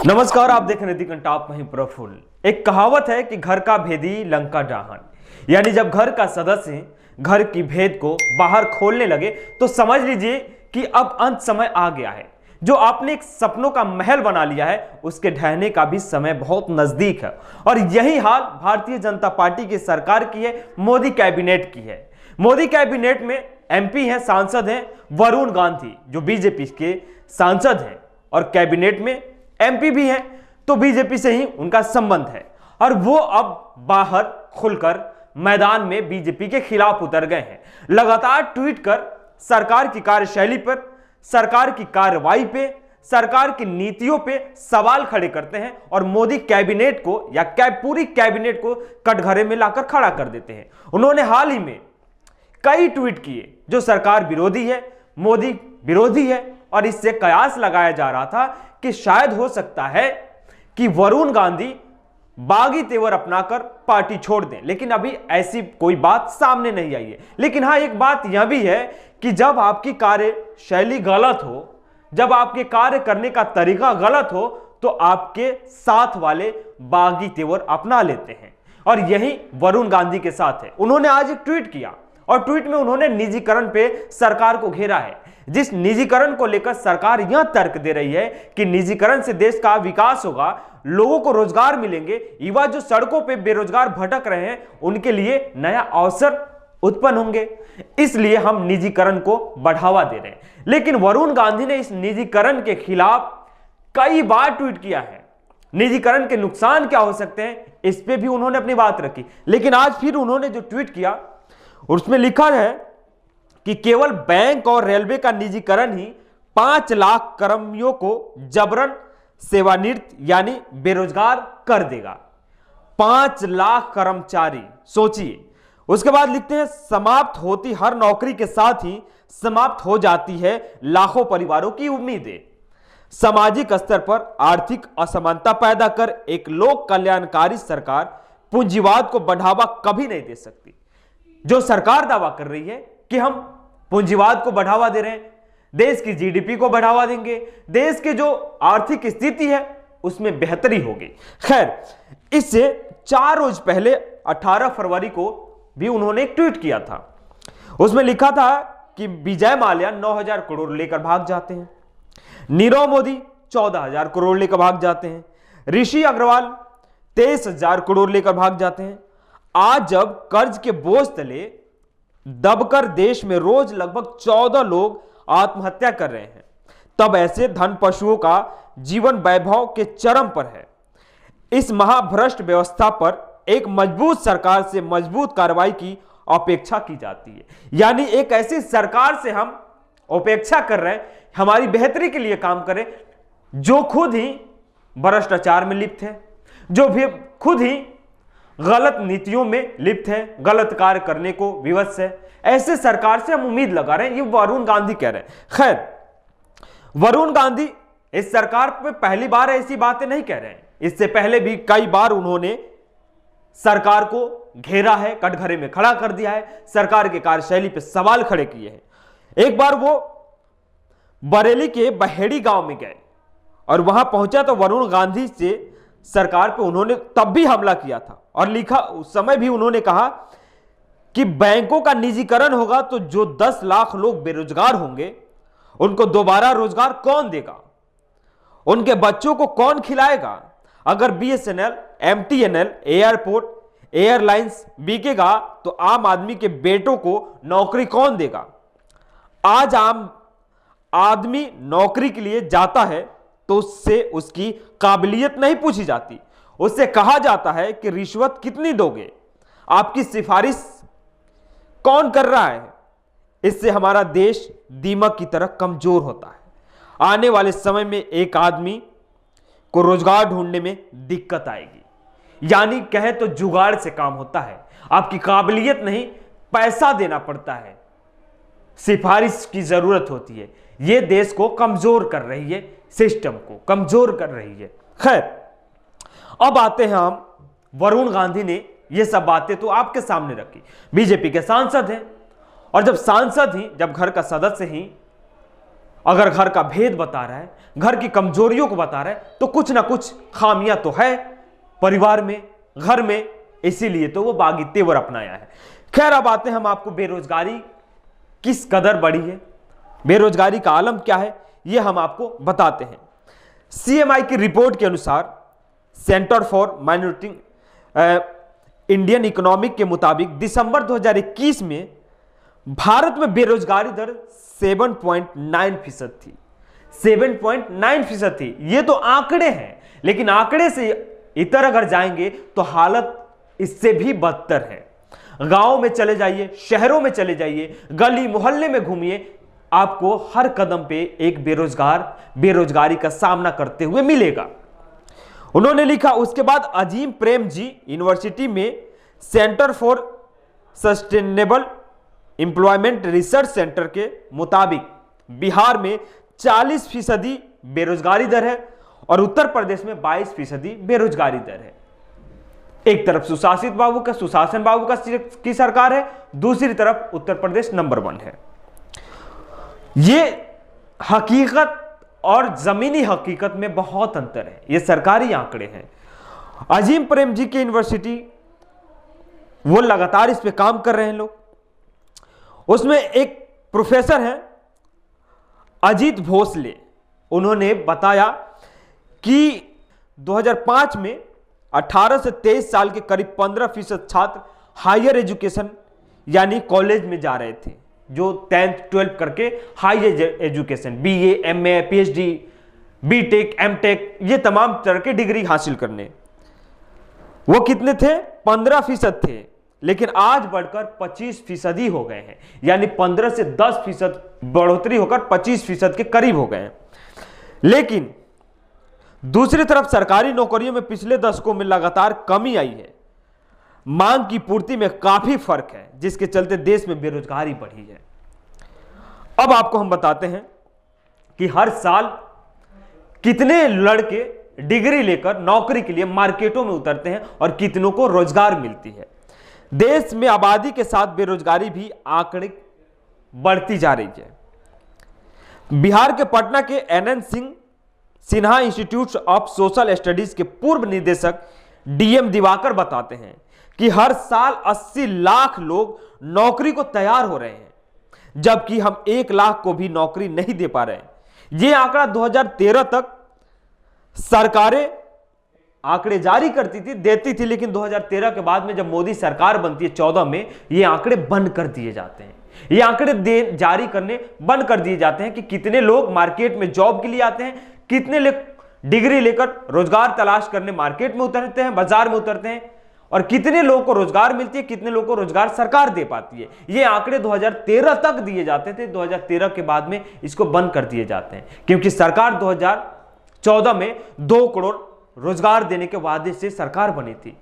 नमस्कार, आप देख रहे हैं दी कंटाप में प्रफुल्ल। एक कहावत है कि घर का भेदी लंका डाहन, यानी जब घर का सदस्य घर की भेद को बाहर खोलने लगे तो समझ लीजिए कि अब अंत समय आ गया है। जो आपने एक सपनों का महल बना लिया है उसके ढहने का भी समय बहुत नजदीक है। और यही हाल भारतीय जनता पार्टी की सरकार की है, मोदी कैबिनेट की है। मोदी कैबिनेट में एमपी हैं, सांसद हैं वरुण गांधी जो बीजेपी के सांसद हैं, और कैबिनेट में एमपी भी हैं तो बीजेपी से ही उनका संबंध है। और वो अब बाहर खुलकर मैदान में बीजेपी के खिलाफ उतर गए हैं। लगातार ट्वीट कर सरकार की कार्यशैली पर, सरकार की कार्रवाई पे, सरकार की नीतियों पे सवाल खड़े करते हैं और मोदी कैबिनेट को या पूरी कैबिनेट को कटघरे में लाकर खड़ा कर देते हैं। उन्होंने हाल ही में कई ट्वीट किए जो सरकार विरोधी है, मोदी विरोधी है, और इससे कयास लगाया जा रहा था कि शायद हो सकता है कि वरुण गांधी बागी तेवर अपनाकर पार्टी छोड़ दें, लेकिन अभी ऐसी कोई बात सामने नहीं आई है। लेकिन हाँ, एक बात यह भी है कि जब आपकी कार्यशैली गलत हो, जब आपके कार्य करने का तरीका गलत हो, तो आपके साथ वाले बागी तेवर अपना लेते हैं, और यही वरुण गांधी के साथ है। उन्होंने आज एक ट्वीट किया और ट्वीट में उन्होंने निजीकरण पे सरकार को घेरा है। जिस निजीकरण को लेकर सरकार यह तर्क दे रही है कि निजीकरण से देश का विकास होगा, लोगों को रोजगार मिलेंगे, युवा जो सड़कों पे बेरोजगार भटक रहे हैं उनके लिए नया अवसर उत्पन्न होंगे, इसलिए हम निजीकरण को बढ़ावा दे रहे हैं। लेकिन वरुण गांधी ने इस निजीकरण के खिलाफ कई बार ट्वीट किया है। निजीकरण के नुकसान क्या हो सकते हैं इस पे भी उन्होंने अपनी बात रखी। लेकिन आज फिर उन्होंने जो ट्वीट किया उसमें लिखा है कि केवल बैंक और रेलवे का निजीकरण ही 5 लाख कर्मियों को जबरन सेवानिवृत्त यानी बेरोजगार कर देगा। 5 लाख कर्मचारी, सोचिए। उसके बाद लिखते हैं, समाप्त होती हर नौकरी के साथ ही समाप्त हो जाती है लाखों परिवारों की उम्मीदें। सामाजिक स्तर पर आर्थिक असमानता पैदा कर एक लोक कल्याणकारी सरकार पूंजीवाद को बढ़ावा कभी नहीं दे सकती। जो सरकार दावा कर रही है कि हम पूंजीवाद को बढ़ावा दे रहे हैं, देश की जीडीपी को बढ़ावा देंगे, देश की जो आर्थिक स्थिति है उसमें बेहतरी होगी। खैर, इससे 4 रोज पहले 18 फरवरी को भी उन्होंने एक ट्वीट किया था। उसमें लिखा था कि विजय माल्या 9,000 करोड़ लेकर भाग जाते हैं, नीरव मोदी 14,000 करोड़ लेकर भाग जाते हैं, ऋषि अग्रवाल 23,000 करोड़ लेकर भाग जाते हैं। आज जब कर्ज के बोझ तले दबकर देश में रोज लगभग 14 लोग आत्महत्या कर रहे हैं, तब ऐसे धन पशुओं का जीवन वैभव के चरम पर है। इस महाभ्रष्ट व्यवस्था पर एक मजबूत सरकार से मजबूत कार्रवाई की अपेक्षा की जाती है। यानी एक ऐसी सरकार से हम अपेक्षा कर रहे हैं हमारी बेहतरी के लिए काम करे, जो खुद ही भ्रष्टाचार में लिप्त है, जो भी खुद ही गलत नीतियों में लिप्त है, गलत कार्य करने को विवश है। ऐसे सरकार से हम उम्मीद लगा रहे हैं, ये वरुण गांधी कह रहे हैं। खैर, वरुण गांधी इस सरकार पे पहली बार ऐसी बातें नहीं कह रहे हैं। इससे पहले भी कई बार उन्होंने सरकार को घेरा है, कटघरे में खड़ा कर दिया है, सरकार की कार्यशैली पे सवाल खड़े किए हैं। एक बार वो बरेली के बहेड़ी गांव में गए और वहां पहुंचा तो वरुण गांधी से सरकार पे उन्होंने तब भी हमला किया था और लिखा, उस समय भी उन्होंने कहा कि बैंकों का निजीकरण होगा तो जो 10 लाख लोग बेरोजगार होंगे उनको दोबारा रोजगार कौन देगा, उनके बच्चों को कौन खिलाएगा। अगर बीएसएनएल, एमटीएनएल, एयरपोर्ट, एयरलाइंस बिकेगा तो आम आदमी के बेटों को नौकरी कौन देगा। आज आम आदमी नौकरी के लिए जाता है तो उससे उसकी काबिलियत नहीं पूछी जाती, उससे कहा जाता है कि रिश्वत कितनी दोगे, आपकी सिफारिश कौन कर रहा है। इससे हमारा देश दीमक की तरह कमजोर होता है। आने वाले समय में एक आदमी को रोजगार ढूंढने में दिक्कत आएगी। यानी कहे तो जुगाड़ से काम होता है, आपकी काबिलियत नहीं, पैसा देना पड़ता है, सिफारिश की जरूरत होती है। यह देश को कमजोर कर रही है, सिस्टम को कमजोर कर रही है। खैर, अब आते हैं हम, वरुण गांधी ने ये सब बातें तो आपके सामने रखी, बीजेपी के सांसद हैं, और जब सांसद ही, जब घर का सदस्य ही अगर घर का भेद बता रहा है, घर की कमजोरियों को बता रहा है, तो कुछ ना कुछ खामियां तो है परिवार में, घर में, इसीलिए तो वो बागी तेवर अपनाया है। खैर, अब आते हैं हम आपको बेरोजगारी किस कदर बढ़ी है, बेरोजगारी का आलम क्या है, ये हम आपको बताते हैं। सीएमआई की रिपोर्ट के अनुसार centre for monitoring Indian economic के मुताबिक दिसंबर 2021 में भारत में बेरोजगारी दर 7.9% थी। 7.9% थी। ये तो आंकड़े हैं, लेकिन आंकड़े से इतर अगर जाएंगे तो हालत इससे भी बदतर है। गांव में चले जाइए, शहरों में चले जाइए, गली मोहल्ले में घूमिए, आपको हर कदम पे एक बेरोजगार बेरोजगारी का सामना करते हुए मिलेगा। उन्होंने लिखा, उसके बाद अजीम प्रेम जी यूनिवर्सिटी में centre for sustainable employment research centre के मुताबिक बिहार में 40% बेरोजगारी दर है और उत्तर प्रदेश में 22% बेरोजगारी दर है। एक तरफ सुशासन बाबू का की सरकार है, दूसरी तरफ उत्तर प्रदेश नंबर 1 है। ये हकीकत और जमीनी हकीकत में बहुत अंतर है, ये सरकारी आंकड़े हैं। अजीम प्रेम जी की यूनिवर्सिटी, वो लगातार इस पे काम कर रहे हैं लोग। उसमें एक प्रोफेसर हैं अजीत भोसले, उन्होंने बताया कि 2005 में 18 से 23 साल के करीब 15% छात्र हायर एजुकेशन यानी कॉलेज में जा रहे थे, जो 10th 12th करके high education, BA, MA, PhD, BTech, MTech, ये तमाम तरह के डिग्री हासिल करने। वो कितने थे? 15% थे, लेकिन आज बढ़कर 25% हो गए हैं, यानी 15 से 10% बढ़ोतरी होकर 25% के करीब हो गए हैं। लेकिन दूसरी तरफ सरकारी नौकरियों में पिछले दशकों में लगातार कमी आई है। मांग की पूर्ति में काफी फर्क है, जिसके चलते देश में बेरोजगारी बढ़ी है। अब आपको हम बताते हैं कि हर साल कितने लड़के डिग्री लेकर नौकरी के लिए मार्केटों में उतरते हैं और कितनों को रोजगार मिलती है। देश में आबादी के साथ बेरोजगारी भी आंकड़े बढ़ती जा रही है। बिहार के पटना के NN Sinha Institute of Social Studies के पूर्व निदेशक डीएम दिवाकर बताते हैं कि हर साल 80 लाख लोग नौकरी को तैयार हो रहे हैं, जबकि हम 1 लाख को भी नौकरी नहीं दे पा रहे हैं। यह आंकड़ा 2013 तक सरकारें आंकड़े जारी करती थी, देती थी, लेकिन 2013 के बाद में जब मोदी सरकार बनती है 14 में, ये आंकड़े बंद कर दिए जाते हैं। ये आंकड़े जारी करने बंद कर दिए जाते हैं कि कितने लोग मार्केट में जॉब के लिए आते हैं, कितने लोग डिग्री लेकर रोजगार तलाश करने मार्केट में उतरते हैं, बाजार में उतरते हैं, और कितने लोगों को रोजगार मिलती है, कितने लोगों को रोजगार सरकार दे पाती है। ये आंकड़े 2013 तक दिए जाते थे, 2013 के बाद में इसको बंद कर दिए जाते हैं, क्योंकि सरकार 2014 में 2 करोड़ रोजगार देने के वादे से सरकार बनी थी,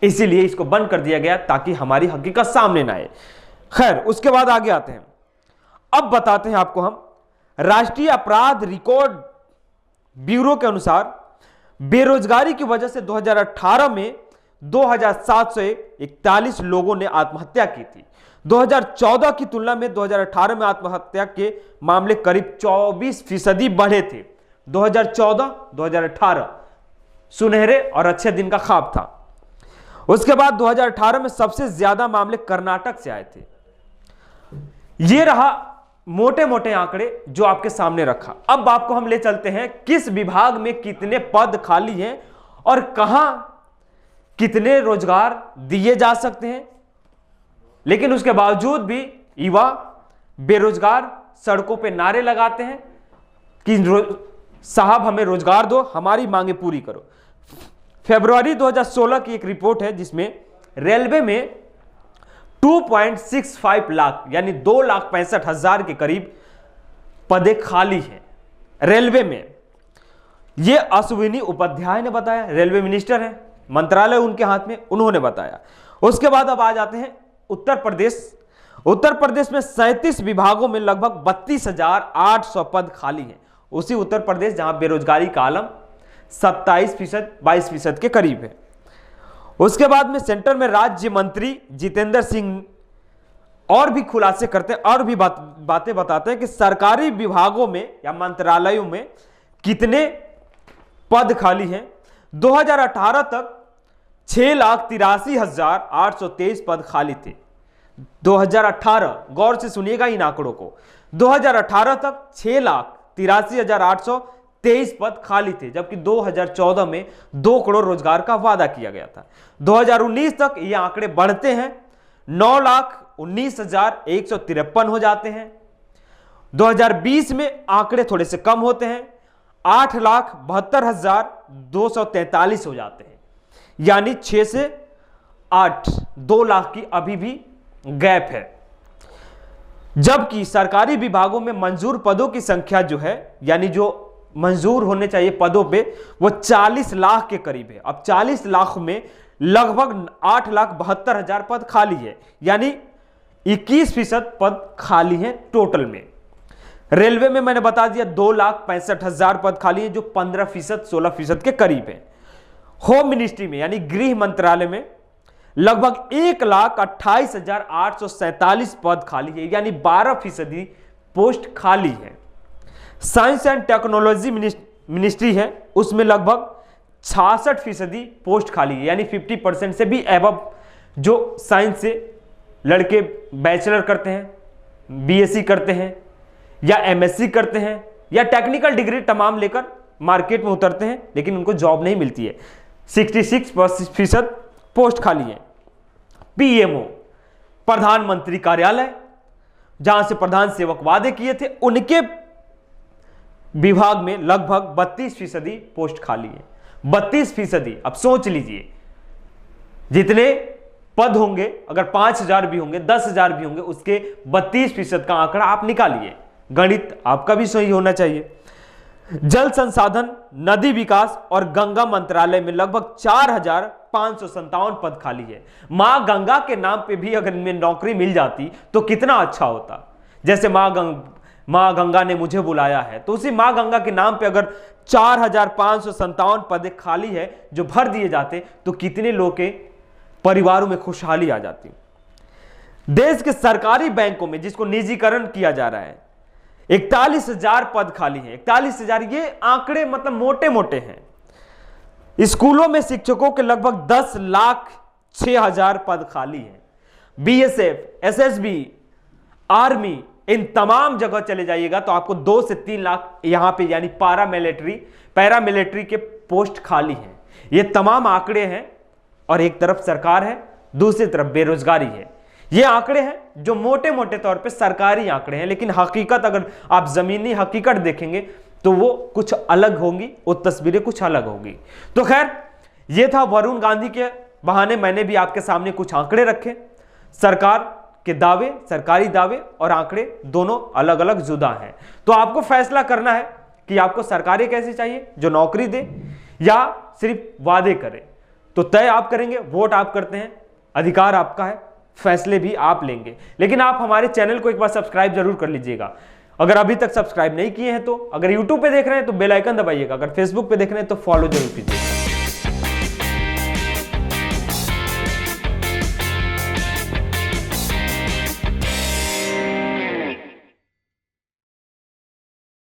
इसीलिए इसको बंद कर दिया गया ताकि हमारी हकीकत सामने ना आए। खैर, उसके बाद आगे आते हैं। अब बताते हैं आपको हम, राष्ट्रीय अपराध रिकॉर्ड ब्यूरो के अनुसार बेरोजगारी की वजह से 2018 में 2741 लोगों ने आत्महत्या की थी। 2014 की तुलना में 2018 में आत्महत्या के मामले करीब 24% बढ़े थे। 2014-2018 सुनहरे और अच्छे दिन का ख्वाब था। उसके बाद 2018 में सबसे ज्यादा मामले कर्नाटक से आए थे। यह रहा मोटे मोटे आंकड़े जो आपके सामने रखा। अब आपको हम ले चलते हैं किस विभाग में कितने पद खाली हैं और कहां कितने रोजगार दिए जा सकते हैं। लेकिन उसके बावजूद भी युवा बेरोजगार सड़कों पे नारे लगाते हैं कि साहब हमें रोजगार दो, हमारी मांगे पूरी करो। फरवरी 2016 की एक रिपोर्ट है जिसमें रेलवे में 2.65 लाख यानी 2,65,000 के करीब पदे खाली हैं रेलवे में। यह अश्विनी उपाध्याय ने बताया, रेलवे मिनिस्टर हैं, मंत्रालय उनके हाथ में, उन्होंने बताया। उसके बाद अब आ जाते हैं उत्तर प्रदेश। उत्तर प्रदेश में 37 विभागों में लगभग 32,800 पद खाली हैं। उसी उत्तर प्रदेश जहां बेरोजगारी का आलम 27%, 22% के करीब है। उसके बाद में सेंटर में राज्य मंत्री जितेंद्र सिंह और भी खुलासे करते हैं और भी बातें बताते हैं कि सरकारी विभागों में या मंत्रालयों में कितने पद खाली हैं। 2018 तक 6,83,823 पद खाली थे। 2018, गौर से सुनिएगा इन आंकड़ों को, 2018 तक 6,83,823 पद खाली थे, जबकि 2014 में 2 करोड़ रोजगार का वादा किया गया था। 2019 तक ये आंकड़े बढ़ते हैं, 9,19,153 हो जाते हैं। 2020 में आंकड़े थोड़े से कम होते हैं, 8,72,243 हो जाते हैं, यानी 6 से 8, 2 लाख की अभी भी गैप है। जबकि सरकारी विभागों में मंजूर पदों की संख्या जो है, यानी जो मंजूर होने चाहिए पदों पे, वो 40 लाख के करीब है। अब 40 लाख में लगभग 8,72,000 पद खाली है, यानी 21% पद खाली है टोटल में। रेलवे में मैंने बता दिया 2,65,000 पद खाली है, जो 15%, 16% के करीब है। होम मिनिस्ट्री में यानी गृह मंत्रालय में लगभग 1,28,847 पद खाली है, यानी 12% पोस्ट खाली है। साइंस एंड टेक्नोलॉजी मिनिस्ट्री है, उसमें लगभग 66% पोस्ट खाली है, यानी 50% से भी एबव जो साइंस से लड़के बैचलर करते हैं, बीएससी करते हैं या एमएससी करते हैं या टेक्निकल डिग्री तमाम लेकर मार्केट में उतरते हैं, लेकिन उनको जॉब नहीं मिलती है। 66% पोस्ट खाली है। पीएमओ, प्रधानमंत्री कार्यालय, जहां से प्रधान सेवक वादे किए थे, उनके विभाग में लगभग 32% पोस्ट खाली है। 32%। अब सोच लीजिए, जितने पद होंगे, अगर 5,000 भी होंगे, 10,000 भी होंगे, उसके 32% का आंकड़ा आप निकालिए। गणित आपका भी सही होना चाहिए। जल संसाधन, नदी विकास और गंगा मंत्रालय में लगभग 4,557 पद खाली है। मां गंगा के नाम पे भी अगर इनमें नौकरी मिल जाती तो कितना अच्छा होता। जैसे मां गंगा ने मुझे बुलाया है, तो उसी मां गंगा के नाम पे अगर 4,557 पद खाली है जो भर दिए जाते, तो कितने लोग के परिवारों में खुशहाली आ जाती। देश के सरकारी बैंकों में, जिसको निजीकरण किया जा रहा है, 41,000 पद खाली हैं। 41,000, ये आंकड़े मतलब मोटे मोटे हैं। स्कूलों में शिक्षकों के लगभग 10,06,000 पद खाली हैं। बीएसएफ, एसएसबी, आर्मी, इन तमाम जगह चले जाइएगा तो आपको 2 से 3 लाख यहां पे यानी पैरामिलिट्री के पोस्ट खाली हैं। ये तमाम आंकड़े हैं, और एक तरफ सरकार है, दूसरी तरफ बेरोजगारी है। ये आंकड़े हैं जो मोटे मोटे तौर पे सरकारी आंकड़े हैं, लेकिन हकीकत अगर आप जमीनी हकीकत देखेंगे तो वो कुछ अलग होंगी, वो तस्वीरें कुछ अलग होंगी। तो खैर, ये था वरुण गांधी के बहाने मैंने भी आपके सामने कुछ आंकड़े रखे। सरकार के दावे, सरकारी दावे और आंकड़े दोनों अलग अलग जुदा हैं। तो आपको फैसला करना है कि आपको सरकारें कैसी चाहिए, जो नौकरी दे या सिर्फ वादे करे। तो तय आप करेंगे, वोट आप करते हैं, अधिकार आपका है, फैसले भी आप लेंगे। लेकिन आप हमारे चैनल को एक बार सब्सक्राइब जरूर कर लीजिएगा। अगर अभी तक सब्सक्राइब नहीं किए हैं तो, अगर यूट्यूब पे देख रहे हैं तो बेल आइकन दबाइएगा, अगर फेसबुक पे देख रहे हैं तो फॉलो जरूर कीजिएगा।